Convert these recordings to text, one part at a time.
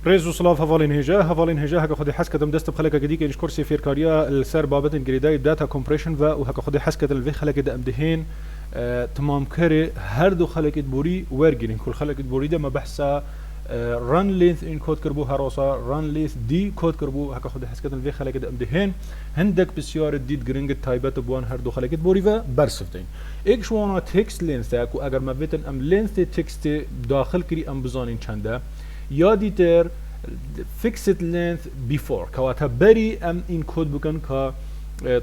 ريزو صلاف هفالين هجا هكا خدي حسكة دم دست بخلك جديك إنش كرسي فير كاريا السر بابت إنجريداي داتا كومبريشن وهكا خدي حسكة الفي خلك دم دهين تمام كري هر دو خلك بوري ورجين كل خلك بوري ده ما بحثا ران لينث ان كود كربو هروسا ران لينث دي كود كربو هكا خدي حسكة الفي خلك دم دهين هندك بسيار الديد جرينج تايبات بوان هر دو خلك بوري و برسفتين ایک شوانا تکست لینث کو اگر ما بتن ام لینث تکست داخل کری ام بزانین چنده یا دیتر fixed length before كواتها بري ام in code بكن ك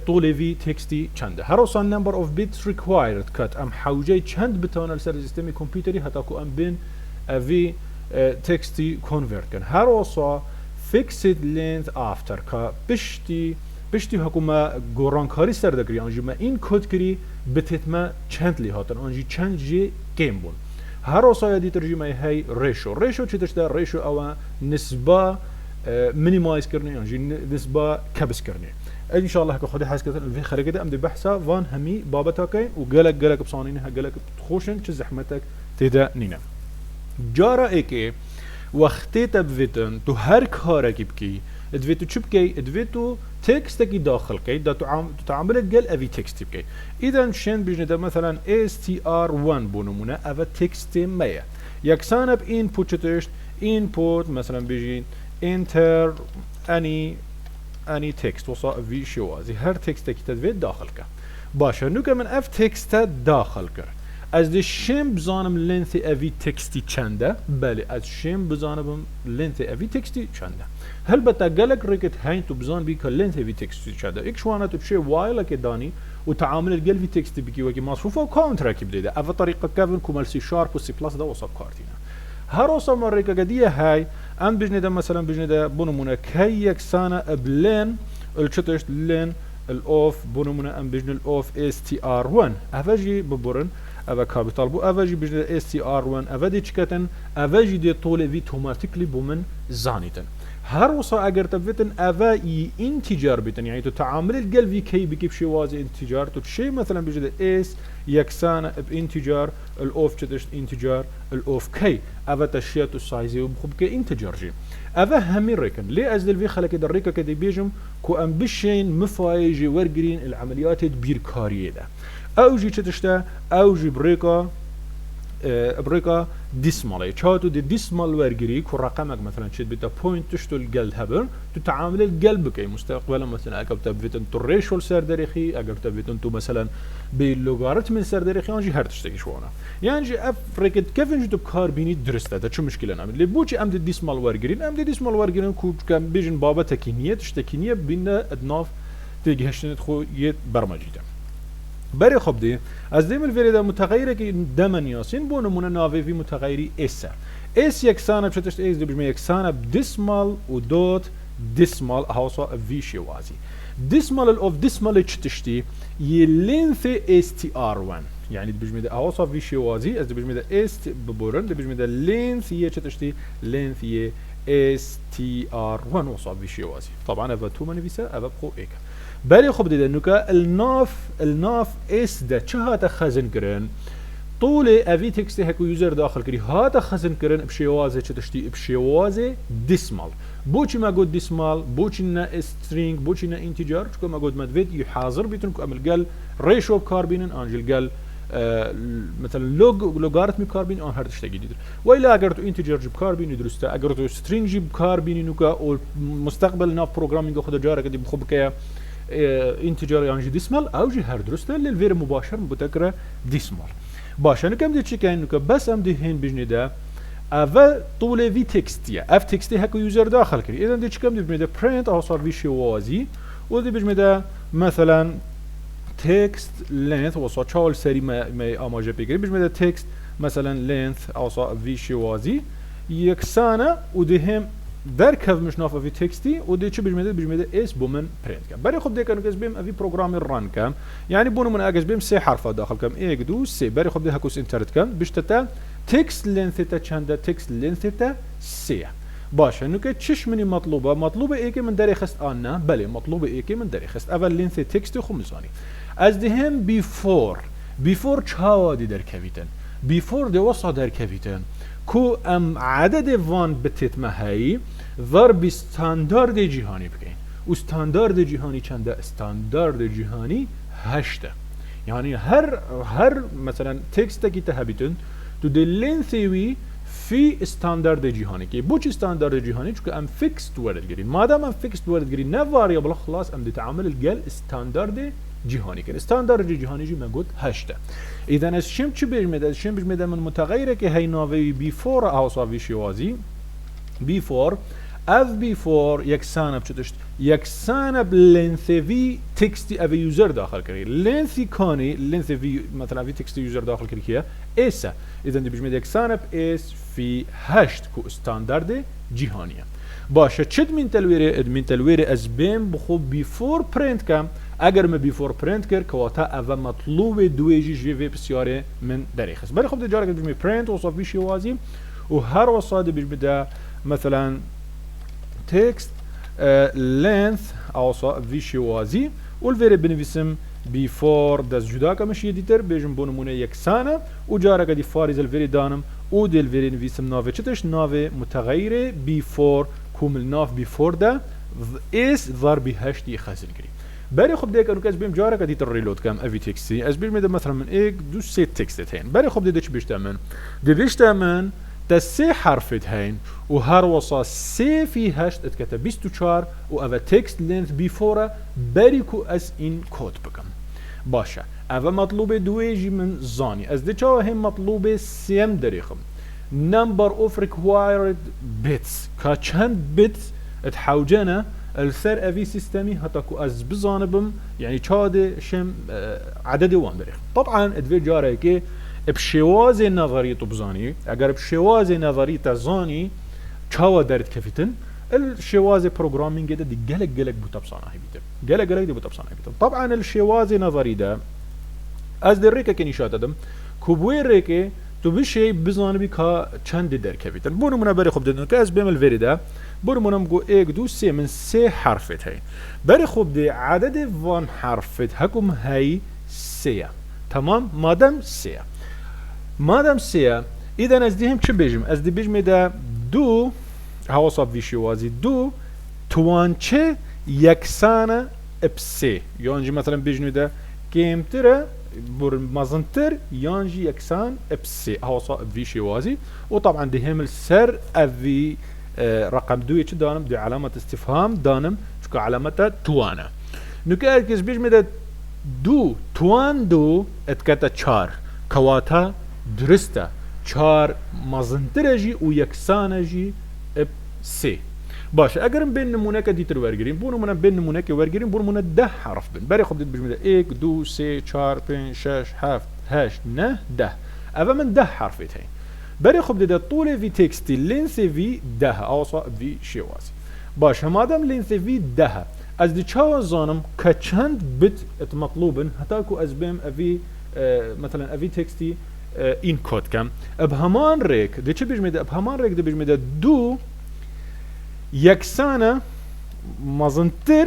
طول في تكستي چنده هر اصلا number of bits required كات ام حوجي چند بتوان السر سيستم كمبيوتري حتى كو ام بين في تكستي convert كن هر اصلا fixed length after ك بشتي هكما گورانکاری سر دکری آنجی ما این کد کری بتتما چند لی هاتن آنجی چند جی گیم بون هر اصلا دی ترجمه هی ریشو چی تشتا ریشو او نسبه مینیمایز کرنی آنجی نسبه کبس کرنی ان شاء الله هكا خدي حاس كده في خارج ده ام دي بحثه وان همي بابتا كاين وقالك بصانينها قالك تخوشن تش زحمتك تدا نينا جارا ايكي وقتی تبویتن تو هر کاری که بکی ادویتو چی بکی ادویتو تکست کی داخل کی دا تعامل گل اوی تکست بکی اذا شن بجنده مثلا str1 بونمونه اوه تکست مایه یکسان اب اینپوت چتشت اینپوت مثلا بجین enter any text وصا في شوازي هر تكست کی تدویت داخل که باشه نو که من اف تکست داخل کر از دی شم بزانم لنث اوی تکستی چنده بله از شم بزانم لنث اوی تکستی چنده هل بتا گلک ریکت هین تو بزان بی که لنث اوی تکستی چنده ایک شوانا تو بشه وایل که دانی و تعامل الجل في تكست بكي وكي مصفوفه وكاونت راكب ديدا اف طريقه كافن كومال سي شارب وسي بلس ده وصاب كارتينا هروسا مريكا قديه هاي ام بجنده مثلا بجنده بونمونه كي يكسانا بلين الشتشت لين الاوف بونمونه ام بجن الاوف اس تي ار 1 افاجي ببورن افا كابيتال بو افاجي بجنده اس تي ار 1 افادي تشكتن افاجي دي طول في اوتوماتيكلي بومن زانيتن هر وصا اگر تبتن افا انتجار بتن يعني تعامل القلب في كي بكيف شي وازي انتجار تو شيء مثلا بيجي اس يكسان بانتجار الاوف تشتش انتجار الاوف كي افا تشيات السايزي وبخب كي انتجار جي افا همين ريكن ليه ازل في خلك الريكه كدي بيجم كو ام بشين مفايجي ورجرين العمليات بيركاريه ده اوجي تشتا اوجي بريكا ديسمالي تشاتو دي ديسمال ورجري كو رقمك مثلا تشد بتا بوينت تشتو القلب هبر تتعامل القلب كي مستقبلا مثلا اگر تبيتن تو ريشول سر تاريخي اگر تبيتن تو مثلا باللوغاريتم سر تاريخي انجي هر تشتكي شوانا يعني جي افريكت كيف نجي كاربيني درسته ده شو مشكله نعمل اللي بوجي ام دي ديسمال ورجرين ام دي ديسمال ورجرين كو كان بيجن بابا تكينيه تشتكينيه بين ادناف تيجي هشتنت خو يت برمجيته بري خب دي از ديم الفيريدا متغيره كي دمن ياسين بو نمونه ناوي في متغيري اس يكسانه بشتشت اس دي بجمع يكسانه بديسمال ودوت ديسمال هاوسا في شوازي ديسمال الاوف ديسمال تشتشتي يلينث اس تي ار 1 يعني بجمع هاوسا في شوازي از دي بجمع اس ببورن دي بجمع لينث هي تشتشتي لينث هي اس تي ار 1 وصا في شوازي طبعا افا تو منفيسا افا بخو ايك بري خب ديدا نوكا الناف اس ده چه هاتا خزن کرن طول اوی تكست هكو يوزر داخل كري هاتا خزن کرن بشيوازه چه تشتي بشيوازه ديسمال بوچي ما قد ديسمال بوچي نا string بوچي نا انتجار چكو ما قد مدفيد يحاضر بيتن كو امل قال ريشو بكاربينن انجل قال مثلا لوغاريتمي كاربين ان هر تشتي ديدر وإلا اگر تو انتجر جيب كاربين درسته اگر تو string جيب كاربين نوكا او مستقبل ناف بروجرامينج خد جاره كدي بخو بكيا انتجار يعني ديسمال او جي هر درسته للفير مباشر متكره ديسمال باشه انا كم دي تشيكين بس ام دي هين بجنده اف طول في تكستيه اف تكستي هكو يوزر داخل كري اذا دي تشكم دي بجنده برنت او صار في شوازي ودي بجنده مثلا تكست لينث وصار تشال سري ما اماجه بيجري بجنده تكست مثلا لينث او صار في شوازي يكسانه ودي هم در كف مش نافه في تكستي ودي چه بجمده اس بومن برنت كان بري خب دي كانو كاس بيم افي بروجرام ران كان يعني بونو من اجاز بيم سي حرف داخل كم اي دو سي بري خب دي هكوس انترت كان بشتتا تكست لينث تا چنده تكست لينث تا سي باشه انه كتشش مني مطلوبه ايكي من دري خست انا بله مطلوبه ايكي من دري خست اول لينث تكست خمساني از دي هم بيفور چاوا دي در كويتن بيفور دي وصا در كويتن كو ام عدد فان بتت مهي ضرب ستاندارد جهاني بكين وستاندارد جهاني چنده استاندارد جهاني 8 يعني هر مثلا تكست كي تهبيتن تو دي لينثي في ستاندارد جهاني كي بوش ستاندارد جهاني چونك ام فيكست ورد جرين ما دام ام فيكست ورد جرين نه فاريبل خلاص ام دي تعامل الجل ستاندارد جهاني كده ستاندارد جهاني جي موجود 8 اذا از شم چه بجمد از شم بجمد من متغیره که هی ناوی بیفور اوصافی شوازی بیفور اف بیفور یکسانه بچتشت یکسانه بلنثوی تکستی او یوزر داخل کردی لنثی کانی لنثوی مثلا في تکستی یوزر داخل کردی که ایسا اذا دی بجمد یکسانه ایس في 8 کو استاندارد جهانیه باشه چد من تلویره از بیم بخوب بیفور پرینت کم اگر ما بیفور پرینت کرد کواتا اول مطلوب دویجی جوی بسیاره من دریخست بله خب دجاره که بجمه پرینت وصف شوازی و هر وصاد بجمه مثلا تكست length اوصاف شوازی والفيري بنفسم before دز جدا كمش يديتر بيجم بونمونه يكسانه وجاره قد فارز الفيري دانم و دل فيري نفسم نافه چتش نافه متغيره before كومل ناف before ده is ضرب 8 يخزن كري بري خب ديك انو كاز بيم جاره قد يتريلود كام افي تكستي از بيم مثلا من ايك دو سي تكستين بري خب ديش بيشتمن دي بيشتمن سه حرفت هين و هر وصا سه في 8 اتكتب 24 و اوا تكست لينث بيفورا بريكو از این كود بكم باشا اوا مطلوب دويجي من زاني از دي چاو هم مطلوب سيم دريخم number of required bits كا چند bits اتحوجنا السر افي سيستمي حتى كو از بزانبم يعني چاد شم عدد وان دريخم طبعا ادفي جاره كي بشواز نظري طبزاني اگر بشواز نظري تزاني چاوا درد كفتن الشواز بروجرامينج ده دي جلك بوتبصانه بيتر جلك دي بوتبصانه بيتر طبعا الشواز نظري ده از دريكه كنيشات ادم كوبوي ريكه تو بشي بزانه بي كا چند در كفتن بونو منا بري خوب ددن كاز بيمل فيري ده بونو منا مگو 1 2 3 من 3 حرفت هي بري خوب دي عدد وان حرفت هكم هي 3 تمام مادام سيا اذا از ديهم چه بيجم از دي بيجم ده دو هوصف ويشوازي دو توانچه يكسانه ابسي يانجي مثلا بيجم ده كيمتره بور مازنتر يانجي يكسان ابسي هوصف ويشوازي وطبعا ديهم السر افي رقم دو يچ دانم دي علامه استفهام دانم چكو علامه توانا نكاكس بيجم ده دو توان دو اتكتا 4 كواتا درسته 4 مازنترجي و يكسانجي اب سي باش اگر بين نمونه كديتر ورگرين بونو من بين نمونه كي ورگرين بونو من 10 حرف بن بري خب بجمع 1 2 3 4 5 6 7 8 9 10 اما من 10 حرفت هي بري خب ده طول في تكست لينث في 10 اوصا في شوازي باش مادام لينث في 10 از دي چاو زانم كچند بت مطلوبن هتاكو از بهم افي مثلا افي تكستي این کد کم ابهمان ریک ده چه بیش میده ابهمان ریک ده بیش میده دو یکسانه مازنتر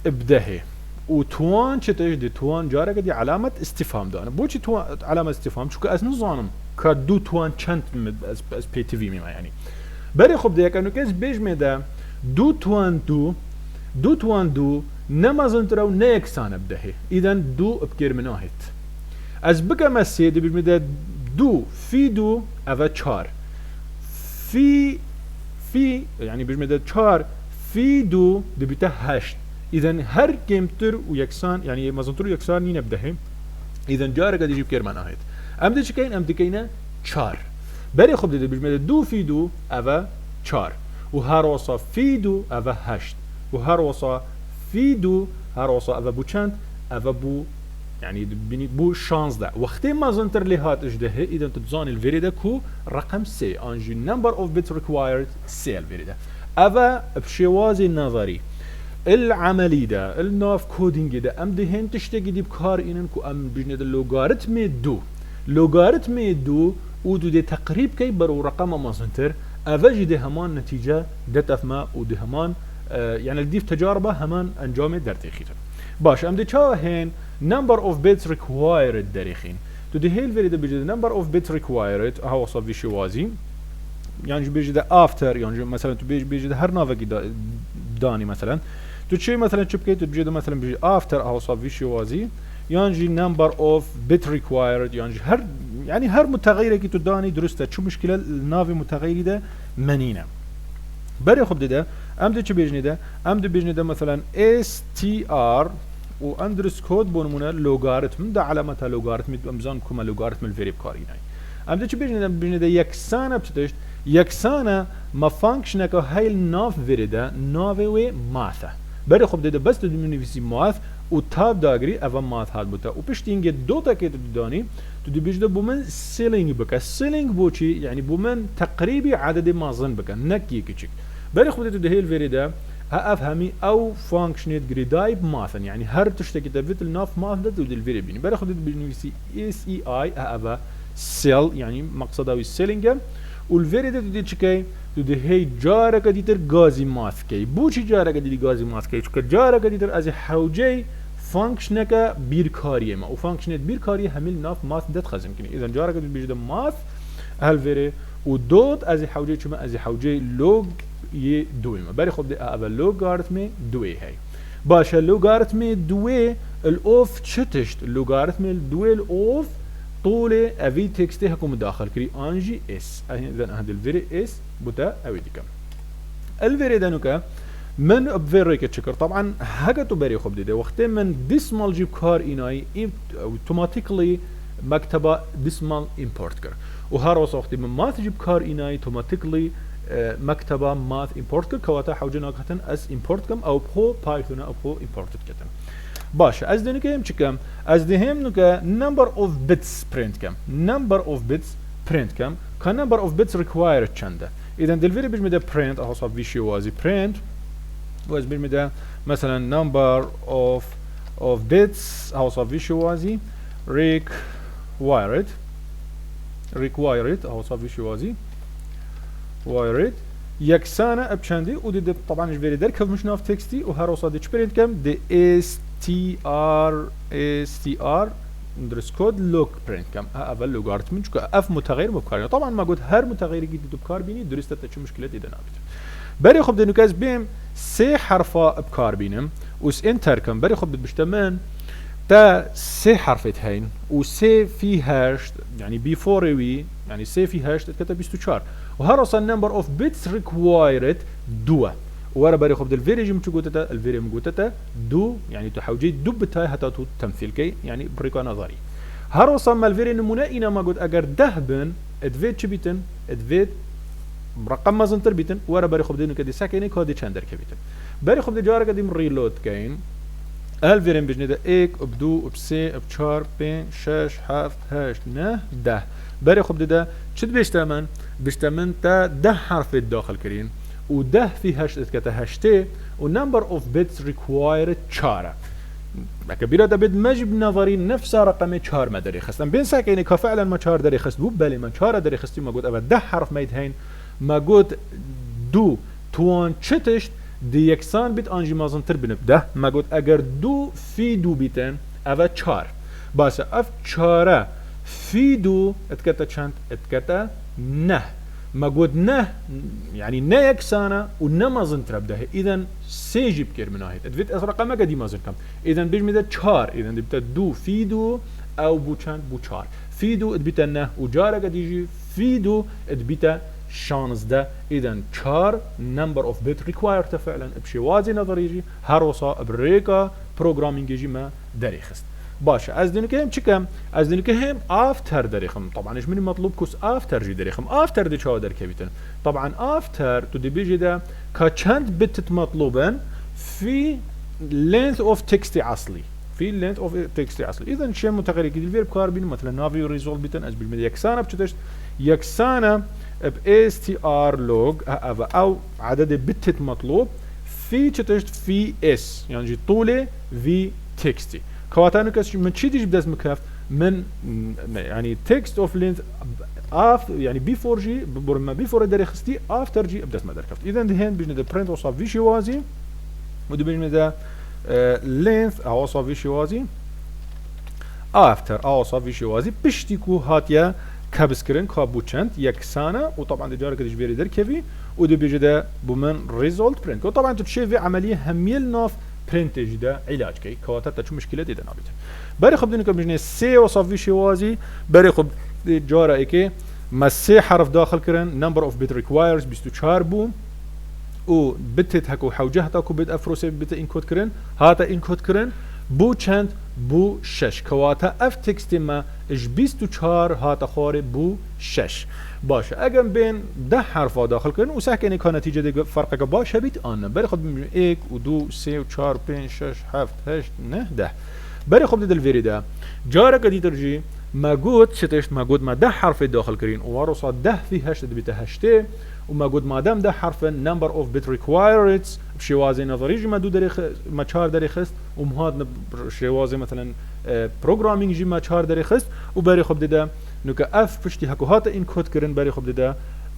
ابدهه و توان چه تاش ده توان جاره که دی علامت استفهام دانه بو چی توان علامت استفهام چون که از نظانم که دو توان چند از پی تی وی میما یعنی برای خب ده یکنو که از بیش میده دو توان دو نه مازنتر و نه یکسانه ابدهه ایدن دو ابکر مناهت از بگم از سه دی بجمده دو فی دو اوه 4 فی یعنی بجمده 4 فی دو دی بیته 8 اذن هر کمتر و یکسان یعنی مازنتر و یکسان نی نبدهه اذن جاره که دیجیب کرمان آهید ام دی چکین ام دی کینه 4 بری خوب دی بجمده دو فی دو اوه 4 و هر وصا فی دو اوه 8 و هر وصا فی دو هر وصا اوه بو چند اوه بو يعني بو شانس ده وقتی ما زنتر لهات اجده اذا تتزان الفيريدا كو رقم سي انجي number of bits required سي الفيريدا اوا بشوازي نظري العملي ده الناف كودينج ده ام دهن تشتغي دي بكار انن كو ام بجند لوغاريتم دو ودو دي تقريب كي برو رقم ما زنتر افاجي ده همان نتيجه دت ما ودي همان يعني الديف تجاربه همان انجام درتيخيت باش ام دي چا هن number of bits required داريخين تو دي هيل فيري ده بيجي number of bits required هو صافي شوازي يعني بيجي ده افتر يعني مثلا تو بيجي ده هر نافقي داني مثلا تو تشي مثلا تشبكي بيجي ده مثلا بيجي افتر او صافي شوازي يعني نمبر اوف بت ريكوايرد يعني هر متغير كي تداني درسته شو مشكله النافي متغير ده منينه بري خب ده ام چه بيجني ده ام بيجني ده مثلا str و اندرسكود بونمونه لوغاريتم ده علامه لوغاريتم امزان كما لوغاريتم الفيري بكاريناي ام چه بيجني ده يكسانه بتشت يكسانه ما فانكشن که هاي الناف فيريدا نافي و ماث بري خب ده بس تدمني في ماث و تاب داغري اف ماث هاد بوتا و پشتینگ دوتا که تدانی تو دي بيجدا بومن سيلينج بك سيلينج بوشي يعني بومن تقريبي عدد مازن بك نكي كيتشك بري خب ده هي الفيريدا افهمي او فانكشنت جريدايب ماثن يعني هر تشتكي تفيت الناف ماث ده ودي الفيري بيني بري خب ده بيجي اس اي اي افا سيل يعني مقصده السيلينج والفيريدا دي تشكي دي هي جارة كديتر غازي ماث كي بوشي جارة كديتر غازي ماث كي چونك جارة كديتر از حوجي فانكشنك بيركاريه ما وفانكشنت بيركاريه هميل ناف ماث دت خزم كني اذا جارة كديتر بيجي ماث هالفيري ودوت از حوجي چما از حوجي لوج ي دويما بري خب دي ابا لوغاريتمي دوي هي باشا لوغاريتمي دوي الاوف تشتشت لوغاريتمي دوي الاوف طولة افي تكستي هكو مداخل كري انجي اس اذا هذا الفيري اس بوتا اويديكا الفيري دانوكا من بفيري كتشكر طبعا هكا بري خب دي وقتين من ديسمال جيب كار اناي اوتوماتيكلي مكتبه ديسمال امبورت كر وهاروس وقتين من ماث جيب كار اناي اوتوماتيكلي مكتبه ماث امبورت كر كواتا حوجنا كتن اس امبورت كم او بو بايثون او بو امبورت كتن باشا از دنيكا يم چكم از دهم نوكا number of bits print كم number of bits print كم كان number of bits required چنده اذا دلفيري بيجمي ده print اهو صاب فيشي وازي print واز بيجمي ده مثلا number of bits اهو صاب فيشي وازي required اهو صاب فيشي وازي wired يكسانه ابشندي ودي طبعا جبري در كف مش ناف تكستي وهروصا دي برنت كم دي str اندرسكود لوك برنت كم اول لوغاريتم چكو اف متغير بكار طبعا ما قلت هر متغير جديد بكار بيني درست تشو مشكله اذا نابت بري خب دنوكاز بيم سي حرفا بكار بينم وس انتر كم بري خب بشتمن تا سي حرفت هين وسي في هاش يعني بيفور وي يعني سي في هاش تكتب 24 وهرصا النمبر اوف بيتس ريكوايرد دو ورا بري خب الفيري جيم تشوتتا الفيري مغوتتا دو يعني تحوجي دو بتاي حتى تو تمثيل كي يعني بريكو نظري هرصا ما الفيري نمونه انا ما قلت اگر دهبن ادفيت شبيتن ادفيت رقم مازنتر بيتن ورا بري خب دينو كدي ساكني كودي چندر كبيتن بري خب دي جارا كدي ريلود كاين الفيرين بجني ده ايك ابدو ابسي ابشار بين شش حرف هاش نه ده بري خب ده شد بيشتمن تا ده حرف الداخل كرين وده في هاش اتكتا هاشتي ونمبر اوف بيتس ريكوايرد چاره كبيرة ده بد مجب نظري نفس رقم 4 ما دري خستم بين ساكيني كفعلا ما 4 دري خست بو بالي ما 4 دري خستي ما قلت ابا ده حرف ما يدهين ما قلت دو توان چتشت دي يكسان بيت انجي مازنتر بنبده ما قلت اگر دو في دو بيتن ابا 4 بس اف 4 في دو اتكتا چند اتكتا نه ما قلت نه يعني نه يكسانا ونه مازنتر بده اذا سيجي بكير من ناحيه ادفيت رقم قدي مازن كم اذا بيجمي ده 4 اذا بتا دو في دو او بو چند بو 4 في دو ادبيتا نه وجاره قد يجي في دو ادبيتا شانس ده اذا 4 نمبر اوف بيت ريكوايرد فعلا بشي وازي نظري يجي هروسا بريكا بروجرامينج يجي ما داري خست باشه از دنيكه هم چكم از دنيكه هم افتر داريخم طبعا ايش من مطلوب كوس افتر جي داريخم افتر دي چا در كبيتن طبعا افتر تو دي بيجي ده كاچند بت مطلوبا في length of text اصلي في length of text اصلي اذا شيء متغير كده الفيرب كاربين مثلا نافي ريزولف بيتن از بالمدى يكسانه بتشتش يكسانه ب str log او عدد بت مطلوب في تشتش في اس يعني طوله في تكستي كواتانو كاش من شي تيجي بداز مكاف من يعني تكست اوف لينث اف يعني بيفور جي برما بيفور داري خستي افتر جي بداز ما دار كفت اذا دهين بيجنا ده برنت وصاف فيشي وازي ودي بيجنا ده لينث او صاف فيشي وازي افتر او صاف فيشي وازي بشتيكو هاتيا كابسكرين كابو چند يكسانه وطبعا دي جارك ديش بيري در كيفي ودي بيجي ده بومن ريزولت برنت وطبعا تشوفي عمليه هميل ناف برنت جدا علاج كي كواتات تشو مشكله دي نابت بري خب دينكم بجني سي وصافي شوازي بري خب جاره ايكي ما سي حرف داخل كرن نمبر اوف بت ريكوايرز 24 بو و بتت هكو حوجه تاكو بت افروسي بت انكود كرن هاتا انكود كرن بو چند بو 6 كواتا اف تكست ما اش 24 هاتا خوري بو 6 باشه اگر بين 10 حرف داخل كرن و ساكن كان نتيجه دي فرقك باشه بيت ان بري خد 1 و 2 3 و 4 5 6 7 8 9 10 بري خب دل فيريدا جارك دي ترجي ما قد شتشت ما قد ما 10 حرف داخل كرين وارصا 10 في هشت بيت هشته وما قد ما دام 10 حرف number of bit required بشوازي نظري ما دو دريخ ما 4 دريخست ومهاد شوازي مثلا programming جي ما 4 دريخست وبري خب ددا نوكا اف بشتي هكو هات ان كود كرين بري خب ددا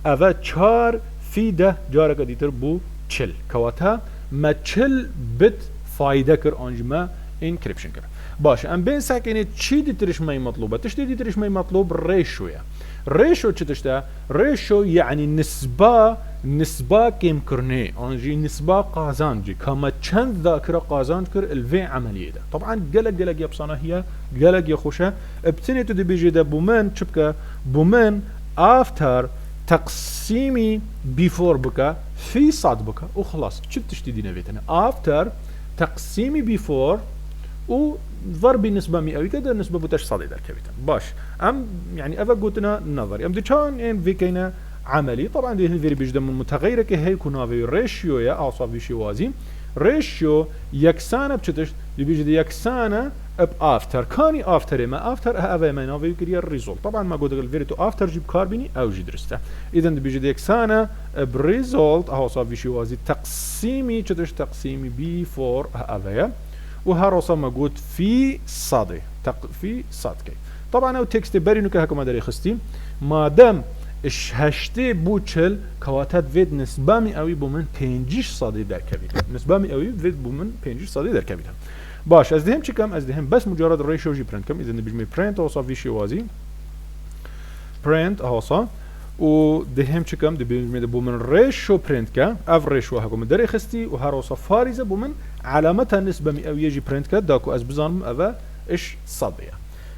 اوا 4 في 10 جارك دي تر بو چل كواتا ما چل بت فايده كر انجما انكريبشن كر باش ام بين ساكنه چي دي ترش ماي مطلوبه تشتي دي ترش ماي مطلوب ريشيو ريشيو تشتا ريشيو يعني نسبه كم كرني انجي نسبه قازانجي كما چند ذاكره قازانج كر الفي عمليه ده طبعا قلق يبصنا هي قلق يا خوشه ابتني تدي بيجي ده بومن تشبكه بومن افتر تقسيمي بيفور بك في صاد بك وخلاص شو تشتي دي نبيتنا افتر تقسيمي بيفور و ضرب نسبة مئوية كده نسبة بوتش صادي در كبيتا باش ام يعني افا قوتنا نظري ام دي كان ان في كينا عملي طبعا دي الفيري بيجدا من متغيرة كي هي كنافي ريشيو يا اعصاب شوازي ريشيو يكسانة بشتش دي بيجدا يكسانة اب افتر كاني افتر ما افتر افا ما نافي كريا الريزولت طبعا ما قلت الفيري تو افتر جيب كاربيني او جي درسته اذا دي بيجدا يكسانة بريزولت اعصاب شوازي تقسيمي شتش تقسيمي بي فور افا وهروسا موجود في صادي في صادكي طبعا او تكست برينو كهكو ما داري خستي ما دام اش هشتي بوچل كواتات فيد نسبامي اوي بومن 5 صادي در كبيتا نسبامي اوي فيد بومن 5 صادي در كبيتا باش از دهم چيكم از دهم بس مجرد ريشيو جي برنت كم اذا بيجمي برنت اوصا في شوازي برنت اوصا و دهم چكم دي بيجمي بومن ريشيو برنت كا اف ريشيو هكو مدري خستي وهروسا فاريزه بومن علامتها نسبة مئوية جي برنت كات داكو از بزانم افا اش صادية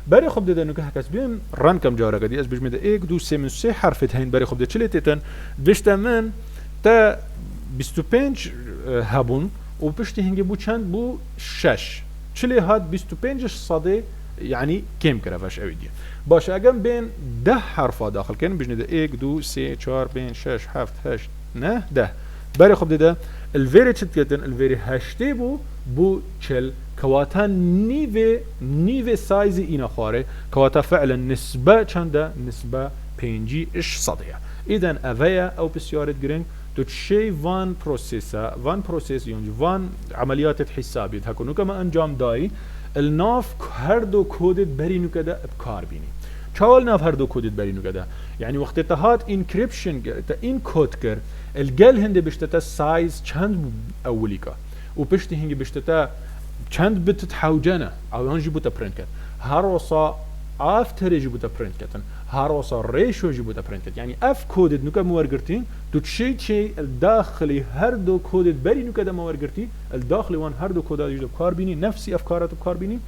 بري خب دي دانو كهكس بيم ران كم جارة قدي از بيجمي دا ايك دو سي من سي حرفت هين بري خب دي چلي تيتن بشتا من تا 25 هبون و بشتي هنگي بو چند بو 6 چلي هاد 25 صادي يعني كم كرافاش اوي دي باش اگم بين 10 حرفا داخل كن بيجني دا ايك دو سي 4 5 6 7 8 9 10 بري خب دي دا الفيري تشتكتن الفيري هشتي بو چل كواتا نيفي سايزي اينا خاري كواتا فعلا نسبة چنده نسبة 5 اش صدية اذن افايا او بسيارت جرينج تو تشي وان بروسيس يعني وان عمليات حسابيت هكونو كما انجام داي الناف هردو كودت برينو كده بكار بيني چاول ناف هردو كودت برينو كده يعني وقت تهات انكريبشن تا ان كود كر الجل هندي بشتتا سايز چند اوليكا و بشتي هنگي بشتتا چند بتتحوجنا او هنجي بوتا برنت كت هروسا افتر يجي بوتا برنت كتن هروسا ريشو يجي بوتا برنت كت يعني اف كودد نوكا مورغرتين تو تشي الداخلي هردو كودد بري نوكا دا مورغرتي الداخلي وان هردو كودا يجي بكاربيني نفسي افكارات بكاربيني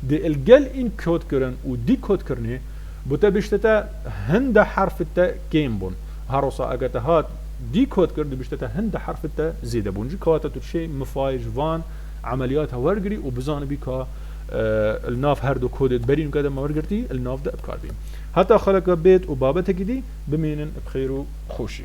دي الجل ان كود كرن و دي كود كرني بوتا بشتتا هند حرف التا كيمبون هروسا اگتهات دي كود كرد بشتتا هند حرف التا زيده بونجي كواتا تشي مفايج فان عملياتها ورقري وبزان بيكا الناف هردو كودت برين كذا ما ورقرتي الناف ده ابكار بين حتى خلق بيت وبابته كدي بمينن بخير وخوشي